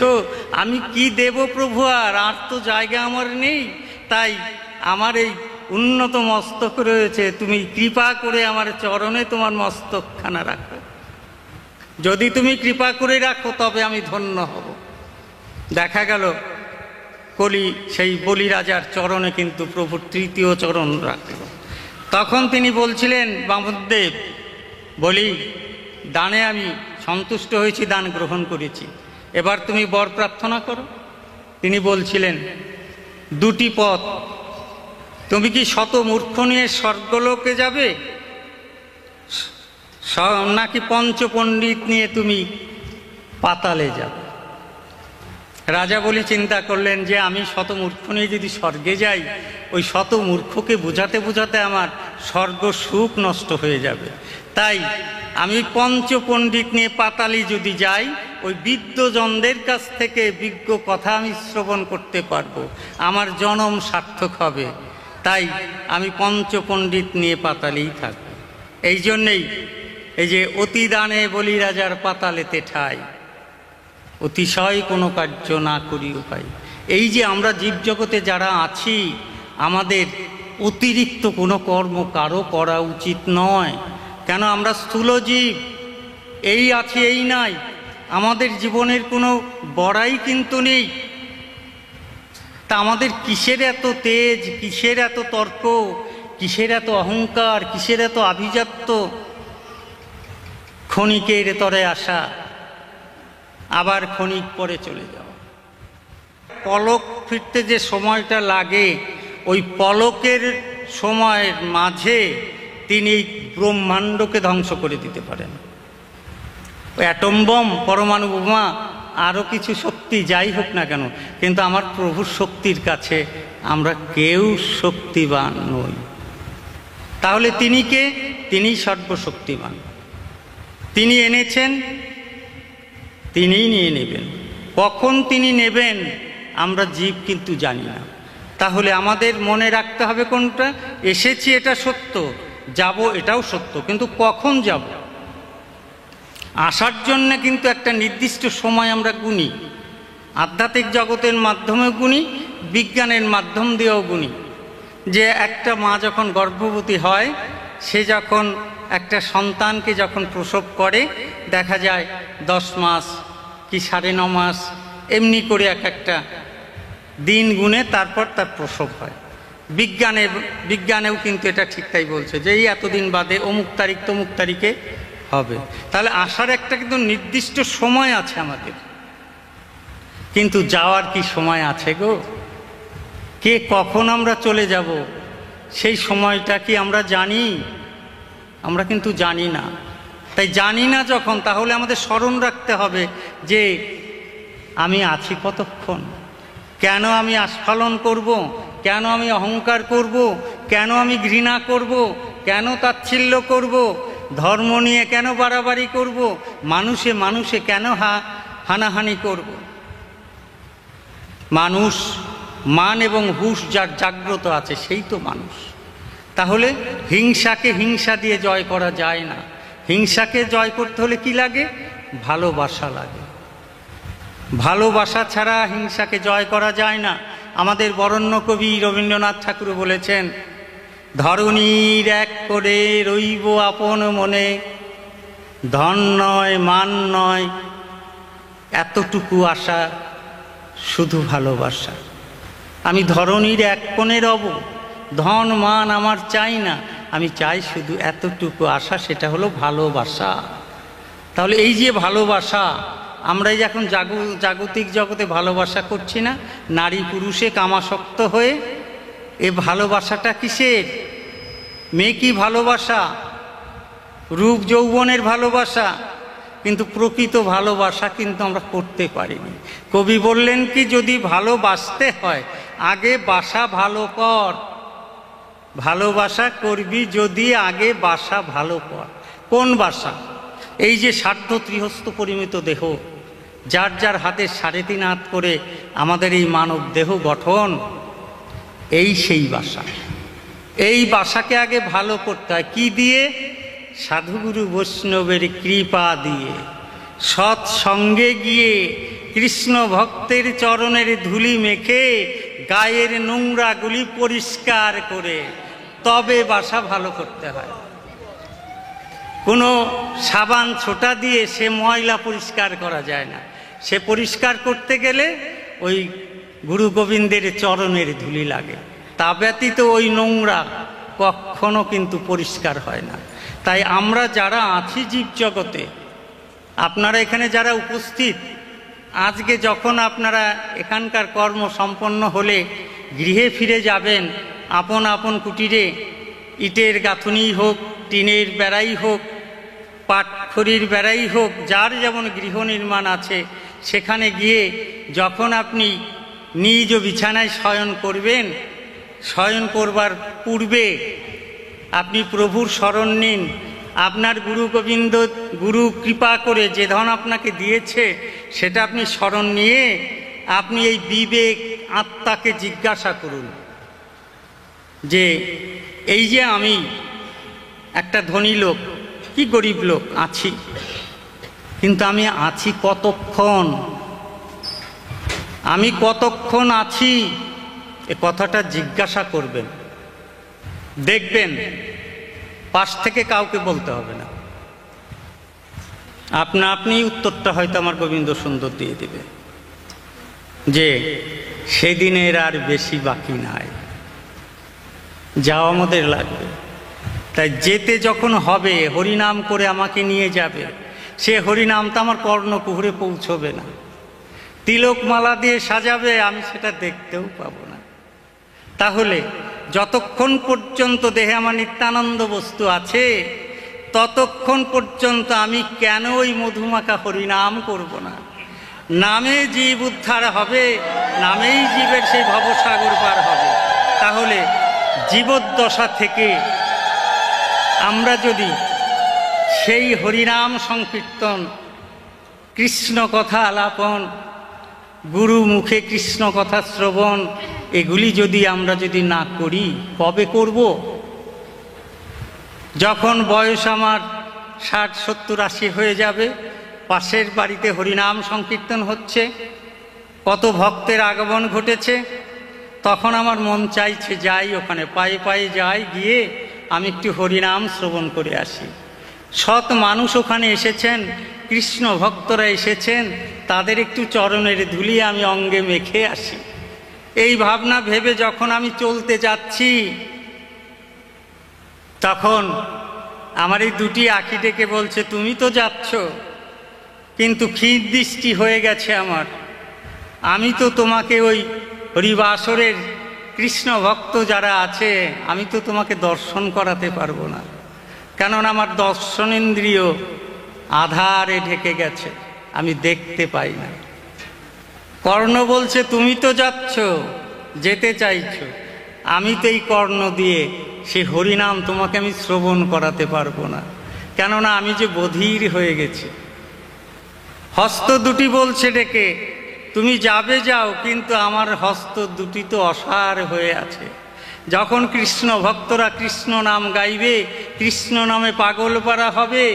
Speaker 1: আমি কি দেব প্রভু, আর তো জায়গা আমার নেই। তাই আমার এই উন্নত মস্তক রয়েছে, তুমি কৃপা করে আমার চরণে তোমার মস্তকখানা রাখো। যদি তুমি কৃপা করে রাখো তবে আমি ধন্য হব। দেখা গেল কলি সেই বলি রাজার চরণে কিন্তু প্রভুর তৃতীয় চরণ রাখল। তখন তিনি বলছিলেন, বামদেব বলি, দানে আমি সন্তুষ্ট হয়েছি, দান গ্রহণ করেছি, এবার তুমি বর প্রার্থনা করো। তিনি বলছিলেন, দুটি পথ, তুমি কি শত মূর্খ নিয়ে স্বর্গলোকে যাবে, নাকি পঞ্চপণ্ডিত নিয়ে তুমি পাতালে যাবে? রাজা বলি চিন্তা করলেন যে আমি শত মূর্খ নিয়ে যদি স্বর্গে যাই, ওই শত মূর্খকে বোঝাতে বোঝাতে আমার স্বর্গ সুখ নষ্ট হয়ে যাবে। তাই আমি পঞ্চপণ্ডিত নিয়ে পাতালি যদি যাই, ওই বিদ্বজনদের কাছ থেকে বিজ্ঞ কথা আমি শ্রবণ করতে পারবো, আমার জনম সার্থক হবে। তাই আমি পঞ্চপণ্ডিত নিয়ে পাতালেই থাকব। এই জন্যেই এই যে অতি দানে বলি রাজার পাতালেতে ঠাই, অতিশয় কোনো কার্য না করি উপায়। এই যে আমরা জীবজগতে যারা আছি, আমাদের অতিরিক্ত কোনো কর্ম কারো করা উচিত নয়। কেন? আমরা স্থূল জীব, এই আছে এই নাই, আমাদের জীবনের কোনো বড়াই কিন্তু নেই। তা আমাদের কিসের এত তেজ, কিসের এত তর্ক, কিসের এত অহংকার, কিসের এত আভিজাত্য? ক্ষণিকের তরে আসা, আবার ক্ষণিক পরে চলে যাওয়া। পলক ফিরতে যে সময়টা লাগে, ওই পলকের সময়ের মাঝে তিনি ব্রহ্মাণ্ডকে ধ্বংস করে দিতে পারেন। অ্যাটম বম, পরমাণু বোমা, আরও কিছু শক্তি যাই হোক না কেন, কিন্তু আমার প্রভুর শক্তির কাছে আমরা কেউ শক্তিবান নই। তাহলে তিনি কে? তিনি সর্বশক্তিমান। তিনি এনেছেন, তিনিই নিয়ে নেবেন। কখন তিনি নেবেন আমরা জীব কিন্তু জানি না। তাহলে আমাদের মনে রাখতে হবে কোনটা? এসেছি এটা সত্য, যাব এটাও সত্য, কিন্তু কখন যাব? আসার জন্য কিন্তু একটা নির্দিষ্ট সময় আমরা গুনি, আধ্যাত্মিক জগতের মাধ্যমে গুনি, বিজ্ঞানের মাধ্যম দিয়েও গুনি। যে একটা মা যখন গর্ভবতী হয়, সে যখন একটা সন্তানকে যখন প্রসব করে, দেখা যায় 10 মাস কি 9.5 মাস এমনি করে এক একটা দিন গুনে তারপর তার প্রসব হয়। বিজ্ঞানেও কিন্তু এটা ঠিক তাই বলছে যে এই এতদিন বাদে অমুক তারিখ তমুক তারিখে হবে। তাহলে আসার একটা কিন্তু নির্দিষ্ট সময় আছে আমাদের, কিন্তু যাওয়ার কি সময় আছে গো? কে কখন আমরা চলে যাব সেই সময়টা কি আমরা জানি? আমরা কিন্তু জানি না। তাই জানি না যখন, তাহলে আমাদের স্মরণ রাখতে হবে যে আমি আছি কতক্ষণ, কেন আমি আস্ফালন করব, কেন আমি অহংকার করব, কেন আমি ঘৃণা করব, কেন তাচ্ছিল্য করব, ধর্ম নিয়ে কেন বাড়াবাড়ি করব, মানুষে মানুষে কেন হানাহানি করব। মানুষ মান এবং হুঁশ যার জাগ্রত আছে সেই তো মানুষ। তাহলে হিংসাকে হিংসা দিয়ে জয় করা যায় না। হিংসাকে জয় করতে হলে কি লাগে? ভালোবাসা লাগে। ভালোবাসা ছাড়া হিংসাকে জয় করা যায় না। আমাদের বরেণ্য কবি রবীন্দ্রনাথ ঠাকুর বলেছেন, ধরণীর এক করে রইব আপন মনে, ধন নয় মান নয় এতটুকু আশা, শুধু ভালোবাসা। আমি ধরণীর এক কোণে রব, ধন মান আমার চাই না, আমি চাই শুধু এতটুকু আশা, সেটা হলো ভালোবাসা। তাহলে এই যে ভালোবাসা, আমরা এই এখন জাগতিক জগতে ভালোবাসা করছি না, নারী পুরুষে কামাসক্ত হয়ে, এ ভালোবাসাটা কিসের? মেয়ে কি ভালোবাসা? রূপ যৌবনের ভালোবাসা, কিন্তু প্রকৃত ভালোবাসা কিন্তু আমরা করতে পারিনি। কবি বললেন কি, যদি ভালোবাসতে হয় আগে বাসা ভালো কর, ভালোবাসা করবি যদি আগে বাসা ভালো কর। কোন বাসা? এই যে সার্ধ ত্রিহস্ত পরিমিত দেহ, যার যার হাতে 3.5 হাত করে আমাদের এই মানব দেহ গঠন, এই সেই বাসা। এই বাসাকে আগে ভালো করতে হয় কি দিয়ে? সাধুগুরু বৈষ্ণবের কৃপা দিয়ে, সৎসঙ্গে গিয়ে কৃষ্ণ ভক্তের চরণের ধুলি মেখে গায়ের নোংরাগুলি পরিষ্কার করে, তবে বাসা ভালো করতে হয়। কোনো সাবান ছোটা দিয়ে সে ময়লা পরিষ্কার করা যায় না। সে পরিষ্কার করতে গেলে ওই গুরু গোবিন্দের চরণের ধুলি লাগে, তা ব্যতীত ওই নোংরা কখনো কিন্তু পরিষ্কার হয় না। তাই আমরা যারা আছি জীবজগতে, আপনারা এখানে যারা উপস্থিত, আজকে যখন আপনারা এখানকার কর্ম সম্পন্ন হলে গৃহে ফিরে যাবেন, আপন আপন কুটিরে, ইটের গাঁথুনি হোক, টিনের বেড়াই হোক, পাটখড়ির বেড়াই হোক, যার যেমন গৃহ নির্মাণ আছে, সেখানে গিয়ে যখন আপনি নিজ বিছানায় শয়ন করবেন, শয়ন করবার পূর্বে আপনি প্রভুর শরণ নিন। আপনার গুরু গোবিন্দ, গুরু কৃপা করে যে ধন আপনাকে দিয়েছে, সেটা আপনি স্মরণ নিয়ে আপনি এই বিবেক আত্মাকে জিজ্ঞাসা করুন যে এই যে আমি একটা ধনী লোক কি গরিব লোক আছি, কিন্তু আমি আছি কতক্ষণ, আমি কতক্ষণ আছি, এ কথাটা জিজ্ঞাসা করবেন। দেখবেন পাশ থেকে কাউকে বলতে হবে না, আপনি উত্তরটা হয়তো আমার গোবিন্দ সুন্দর দিয়ে দেবে যে সেদিনের আর বেশি বাকি নাই, যাওয়া আমাদের লাগবে। তাই যেতে যখন হবে, হরিনাম করে আমাকে নিয়ে যাবে, সে হরিনামটা আমার কর্ণকুহরে পৌঁছবে না, তিলকমালা দিয়ে সাজাবে, আমি সেটা দেখতেও পাবো না। তাহলে যতক্ষণ পর্যন্ত দেহে আমার নিত্যানন্দ বস্তু আছে, ততক্ষণ পর্যন্ত আমি কেন ওই মধুমাখা হরিনাম করব না? নামে জীব উদ্ধার হবে, নামেই জীবের সেই ভবসাগর পার হবে। তাহলে জীবদ্দশা থেকে আমরা যদি সেই হরিনাম সংকীর্তন, কৃষ্ণ কথা আলাপন, গুরু মুখে কৃষ্ণ কথা শ্রবণ, এগুলি যদি আমরা না করি, কবে করব? যখন বয়স আমার 60, 70, 80 হয়ে যাবে, পাশের বাড়িতে হরিনাম সংকীর্তন হচ্ছে, কত ভক্তের আগমন ঘটেছে, তখন আমার মন চাইছে যাই ওখানে, পায়ে পায়ে যাই, গিয়ে আমি একটু হরিনাম শ্রবণ করে আসি। সৎ মানুষ ওখানে এসেছেন, কৃষ্ণ ভক্তরা এসেছেন, তাদের একটু চরণের ধুলি আমি অঙ্গে মেখে আসি। এই ভাবনা ভেবে যখন আমি চলতে যাচ্ছি, তখন আমার এই দুটি আঁখি ডেকে বলছে, তুমি তো যাচ্ছ, কিন্তু ক্ষীর দৃষ্টি হয়ে গেছে আমার, আমি তো তোমাকে ওই হরিবাসরের কৃষ্ণ ভক্ত যারা আছে আমি তো তোমাকে দর্শন করাতে পারবো না, কেননা আমার দর্শনেন্দ্রিয় আধারে ঢেকে গেছে, আমি দেখতে পাই না। কর্ণ বলছে তুমি তো যাচ্ছ, যেতে চাইছো, আমি তো এই কর্ণ দিয়ে সে হরিনাম তোমাকে আমি শ্রবণ করাতে পারবো না, কেননা আমি যে বধির হয়ে গেছি। হস্ত দুটি বলছে ডেকে তুমি যাবে যাও, কিন্তু আমার হস্ত দুটি তো অসাড় হয়ে আছে। যখন কৃষ্ণ ভক্তরা কৃষ্ণ নাম গাইবে, কৃষ্ণ নামে পাগল পারা হবে,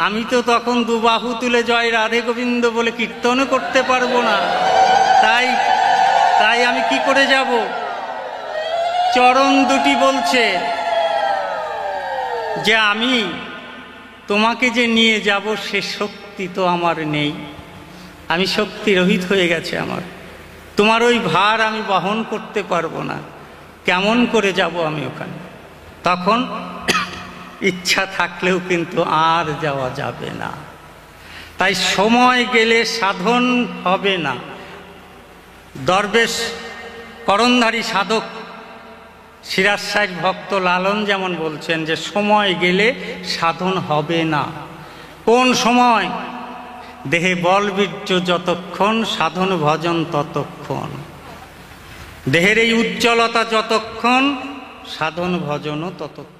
Speaker 1: আমি তো তখন দুবাহু তুলে জয় রাধে গোবিন্দ বলে কীর্তনও করতে পারবো না। তাই আমি কি করে যাব? চরণ দুটি বলছে যে আমি তোমাকে যে নিয়ে যাব সে শক্তি তো আমার নেই, আমি শক্তি রহিত হয়ে গেছে আমার, তোমার ওই ভার আমি বহন করতে পারবো না, কেমন করে যাব আমি ওখানে? তখন ইচ্ছা থাকলেও কিন্তু আর যাওয়া যাবে না। তাই সময় গেলে সাধন হবে না। দরবেশ করণধারী সাধক শিরাজ ভক্ত লালন যেমন বলছেন যে সময় গেলে সাধন হবে না। কোন সময়? দেহে বলবীর্য যতক্ষণ, সাধন ভজন ততক্ষণ। দেহের এই উজ্জ্বলতা যতক্ষণ, সাধন ভজনও ততক্ষণ।